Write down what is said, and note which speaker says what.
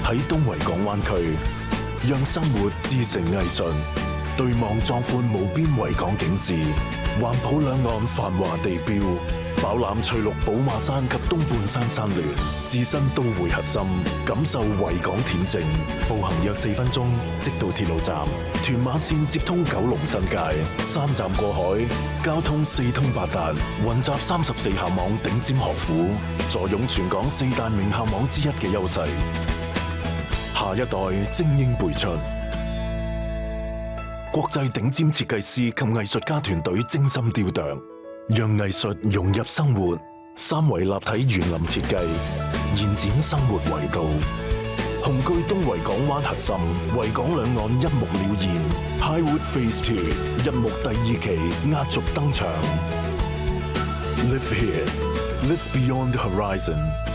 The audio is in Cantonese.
Speaker 1: 喺東維港灣區，讓生活自成藝術，對望壯闊無邊維港景致，環抱兩岸繁華地標，飽覽翠綠寶馬山及東半山山巒，置身都會核心，感受維港恬靜，步行約4分鐘即到鐵路站。屯馬線接通九龍新界，3站過海，交通四通八達，雲集34校網頂尖學府，坐擁全港4大名校網之一嘅優勢。下一代精英輩出，國際頂尖設計師及藝術家團隊精心雕琢，讓藝術融入生活。三維立體園林設計，延展生活維度。雄踞東維港灣核心，維港兩岸一目了然。Highwood Phase 2一目第2期壓軸登場。Live here, live beyond the horizon。